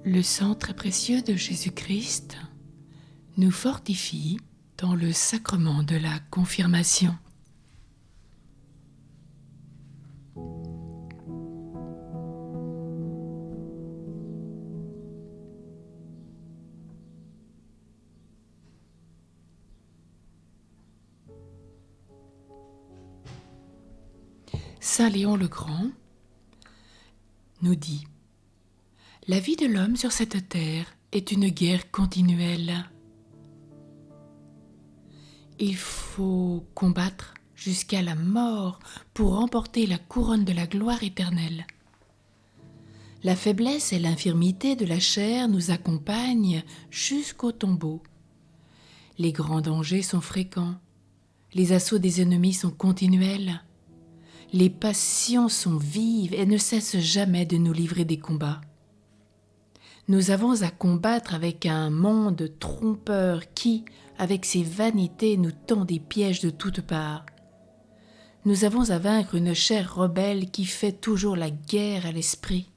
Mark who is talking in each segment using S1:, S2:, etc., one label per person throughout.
S1: Le sang très précieux de Jésus-Christ nous fortifie dans le sacrement de la confirmation. Saint Léon le Grand nous dit : la vie de l'homme sur cette terre est une guerre continuelle. Il faut combattre jusqu'à la mort pour remporter la couronne de la gloire éternelle. La faiblesse et l'infirmité de la chair nous accompagnent jusqu'au tombeau. Les grands dangers sont fréquents, les assauts des ennemis sont continuels, les passions sont vives et ne cessent jamais de nous livrer des combats. Nous avons à combattre avec un monde trompeur qui, avec ses vanités, nous tend des pièges de toutes parts. Nous avons à vaincre une chair rebelle qui fait toujours la guerre à l'esprit.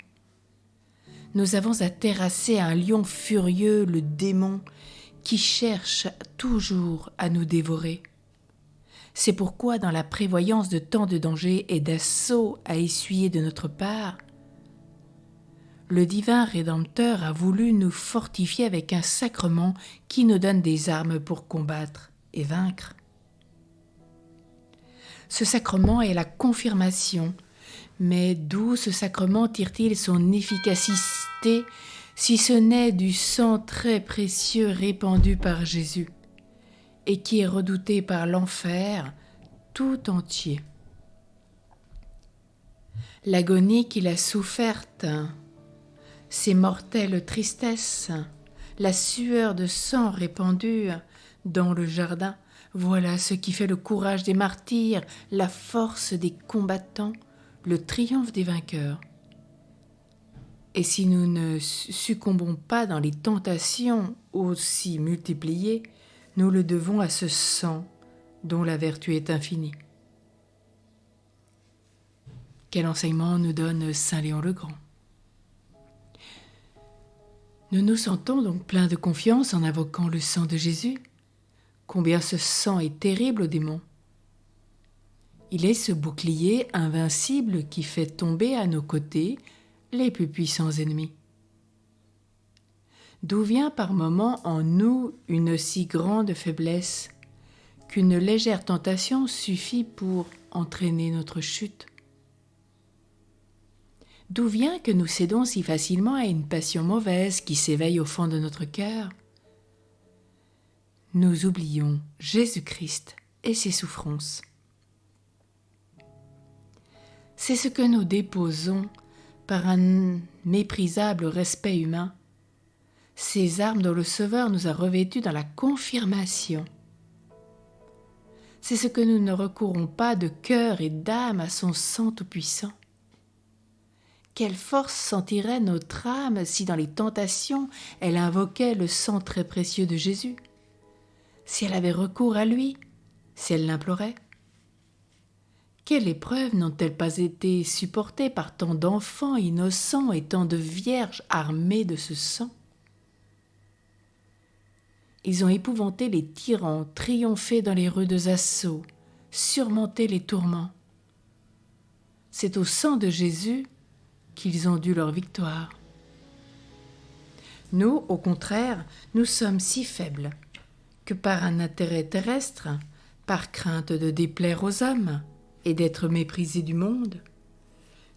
S1: Nous avons à terrasser un lion furieux, le démon, qui cherche toujours à nous dévorer. C'est pourquoi, dans la prévoyance de tant de dangers et d'assauts à essuyer de notre part, le divin Rédempteur a voulu nous fortifier avec un sacrement qui nous donne des armes pour combattre et vaincre. Ce sacrement est la confirmation, mais d'où ce sacrement tire-t-il son efficacité si ce n'est du sang très précieux répandu par Jésus et qui est redouté par l'enfer tout entier. L'agonie qu'il a soufferte, ses mortelles tristesses, la sueur de sang répandue dans le jardin, voilà ce qui fait le courage des martyrs, la force des combattants, le triomphe des vainqueurs. Et si nous ne succombons pas dans les tentations aussi multipliées, nous le devons à ce sang dont la vertu est infinie. Quel enseignement nous donne Saint Léon le Grand ? Nous nous sentons donc pleins de confiance en invoquant le sang de Jésus. Combien ce sang est terrible aux démons. Il est ce bouclier invincible qui fait tomber à nos côtés les plus puissants ennemis. D'où vient par moments en nous une si grande faiblesse qu'une légère tentation suffit pour entraîner notre chute? D'où vient que nous cédons si facilement à une passion mauvaise qui s'éveille au fond de notre cœur? Nous oublions Jésus-Christ et ses souffrances. C'est ce que nous déposons par un méprisable respect humain, ces armes dont le Sauveur nous a revêtus dans la confirmation. C'est ce que nous ne recourons pas de cœur et d'âme à son sang tout-puissant. Quelle force sentirait notre âme si dans les tentations elle invoquait le sang très précieux de Jésus, si elle avait recours à lui, si elle l'implorait? Quelle épreuve n'ont-elles pas été supportées par tant d'enfants innocents et tant de vierges armées de ce sang? Ils ont épouvanté les tyrans, triomphé dans les rudes assauts, surmonté les tourments. C'est au sang de Jésus qu'ils ont dû leur victoire. Nous, au contraire, nous sommes si faibles que par un intérêt terrestre, par crainte de déplaire aux hommes et d'être méprisés du monde,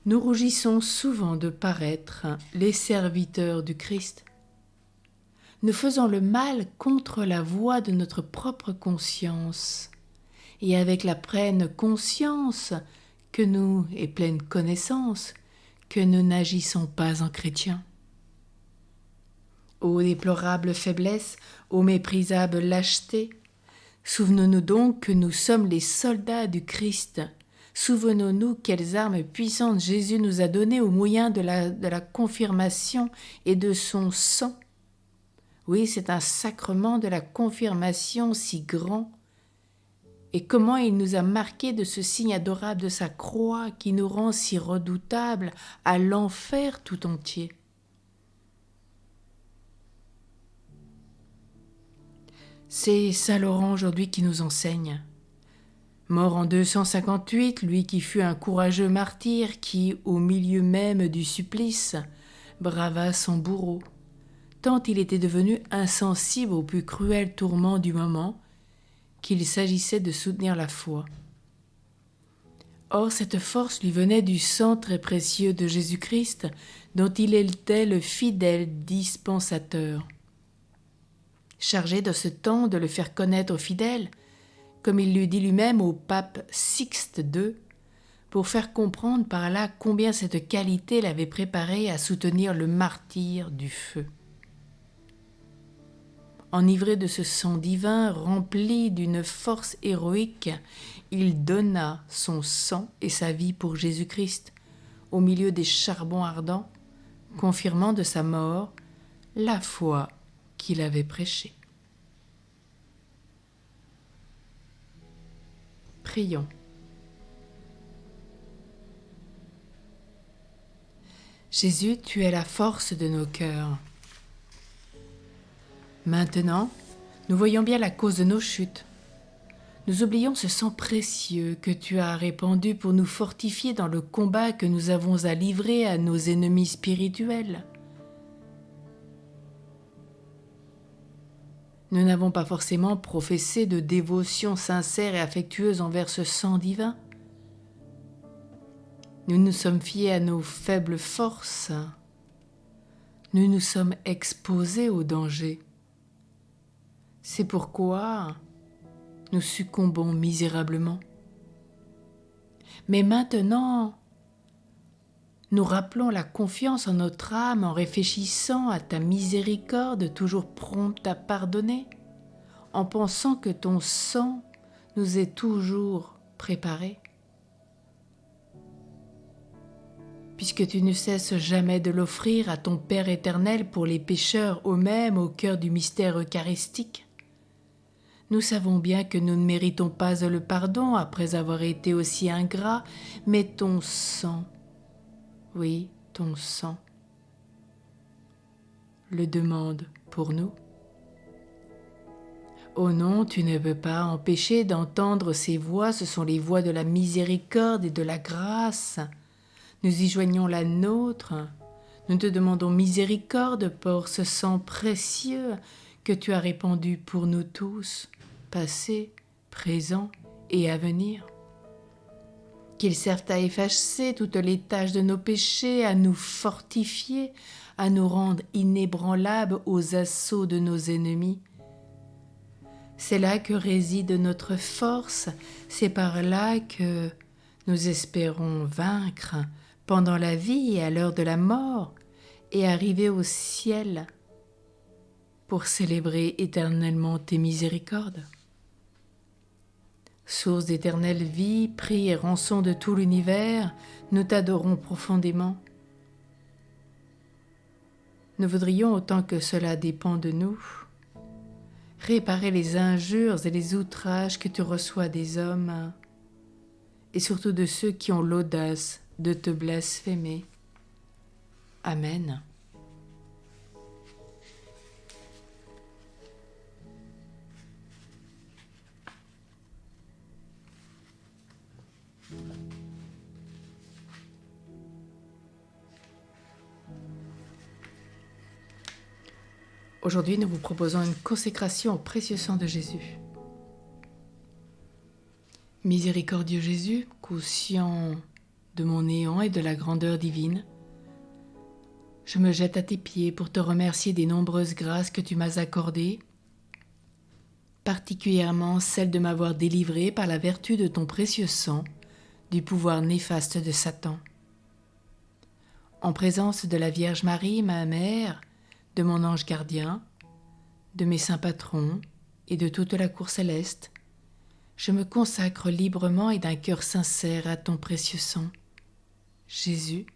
S1: nous rougissons souvent de paraître les serviteurs du Christ. Nous faisons le mal contre la voix de notre propre conscience, et avec la pleine conscience que nous, et pleine connaissance, que nous n'agissons pas en chrétiens. Ô déplorable faiblesse, ô méprisable lâcheté, souvenons-nous donc que nous sommes les soldats du Christ. Souvenons-nous quelles armes puissantes Jésus nous a données au moyen de la confirmation et de son sang. Oui, c'est un sacrement de la confirmation si grand. Et comment il nous a marqués de ce signe adorable de sa croix qui nous rend si redoutables à l'enfer tout entier. C'est Saint Laurent aujourd'hui qui nous enseigne. Mort en 258, lui qui fut un courageux martyr qui, au milieu même du supplice, brava son bourreau, tant il était devenu insensible aux plus cruels tourments du moment qu'il s'agissait de soutenir la foi. Or, cette force lui venait du sang très précieux de Jésus-Christ, dont il était le fidèle dispensateur. Chargé de ce temps de le faire connaître aux fidèles, comme il l'eût dit lui-même au pape Sixte II, pour faire comprendre par là combien cette qualité l'avait préparé à soutenir le martyr du feu. Enivré de ce sang divin, rempli d'une force héroïque, il donna son sang et sa vie pour Jésus-Christ, au milieu des charbons ardents, confirmant de sa mort la foi qu'il avait prêchée. Prions. Jésus, tu es la force de nos cœurs. Maintenant, nous voyons bien la cause de nos chutes. Nous oublions ce sang précieux que tu as répandu pour nous fortifier dans le combat que nous avons à livrer à nos ennemis spirituels. Nous n'avons pas forcément professé de dévotion sincère et affectueuse envers ce sang divin. Nous nous sommes fiés à nos faibles forces. Nous nous sommes exposés au danger. C'est pourquoi nous succombons misérablement. Mais maintenant, nous rappelons la confiance en notre âme en réfléchissant à ta miséricorde toujours prompte à pardonner, en pensant que ton sang nous est toujours préparé. Puisque tu ne cesses jamais de l'offrir à ton Père éternel pour les pécheurs eux-mêmes au cœur du mystère eucharistique, nous savons bien que nous ne méritons pas le pardon après avoir été aussi ingrats, mais ton sang, oui, ton sang, le demande pour nous. Oh non, tu ne peux pas empêcher d'entendre ces voix, ce sont les voix de la miséricorde et de la grâce. Nous y joignons la nôtre. Nous te demandons miséricorde pour ce sang précieux que tu as répandu pour nous tous, passé, présent et à venir. Qu'ils servent à effacer toutes les taches de nos péchés, à nous fortifier, à nous rendre inébranlables aux assauts de nos ennemis. C'est là que réside notre force, c'est par là que nous espérons vaincre pendant la vie et à l'heure de la mort et arriver au ciel pour célébrer éternellement tes miséricordes. Source d'éternelle vie, prix et rançon de tout l'univers, nous t'adorons profondément. Nous voudrions, autant que cela dépend de nous, réparer les injures et les outrages que tu reçois des hommes, et surtout de ceux qui ont l'audace de te blasphémer. Amen. Aujourd'hui, nous vous proposons une consécration au précieux sang de Jésus. Miséricordieux Jésus, conscient de mon néant et de la grandeur divine, je me jette à tes pieds pour te remercier des nombreuses grâces que tu m'as accordées, particulièrement celle de m'avoir délivré par la vertu de ton précieux sang du pouvoir néfaste de Satan. En présence de la Vierge Marie, ma mère, de mon ange gardien, de mes saints patrons et de toute la cour céleste, je me consacre librement et d'un cœur sincère à ton précieux sang. Jésus,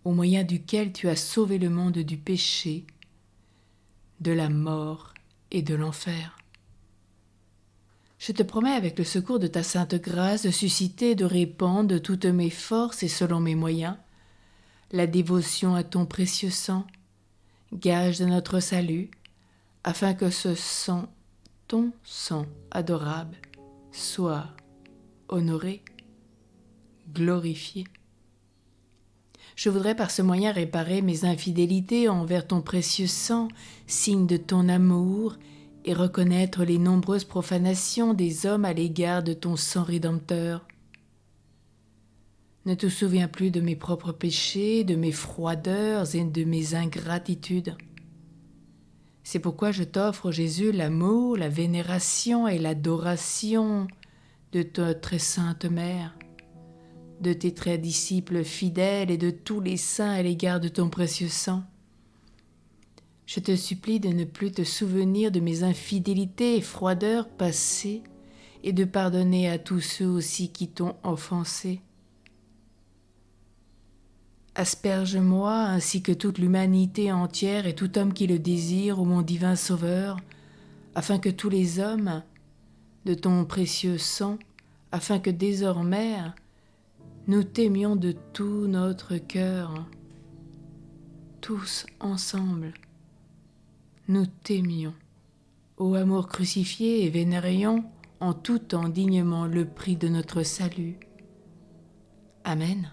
S1: au moyen duquel tu as sauvé le monde du péché, de la mort et de l'enfer. Je te promets avec le secours de ta sainte grâce de susciter et de répandre de toutes mes forces et selon mes moyens la dévotion à ton précieux sang, gage de notre salut, afin que ce sang ton sang adorable soit honoré, glorifié. Je voudrais par ce moyen réparer mes infidélités envers ton précieux sang, signe de ton amour, et reconnaître les nombreuses profanations des hommes à l'égard de ton sang rédempteur. Ne te souviens plus de mes propres péchés, de mes froideurs et de mes ingratitudes. C'est pourquoi je t'offre, Jésus, l'amour, la vénération et l'adoration de ta très sainte Mère, de tes très disciples fidèles et de tous les saints à l'égard de ton précieux sang. Je te supplie de ne plus te souvenir de mes infidélités et froideurs passées et de pardonner à tous ceux aussi qui t'ont offensé. Asperge-moi, ainsi que toute l'humanité entière et tout homme qui le désire, ô mon divin Sauveur, afin que tous les hommes, de ton précieux sang, afin que désormais nous t'aimions de tout notre cœur, tous ensemble, nous t'aimions, ô amour crucifié, et vénérions en tout temps dignement le prix de notre salut. Amen.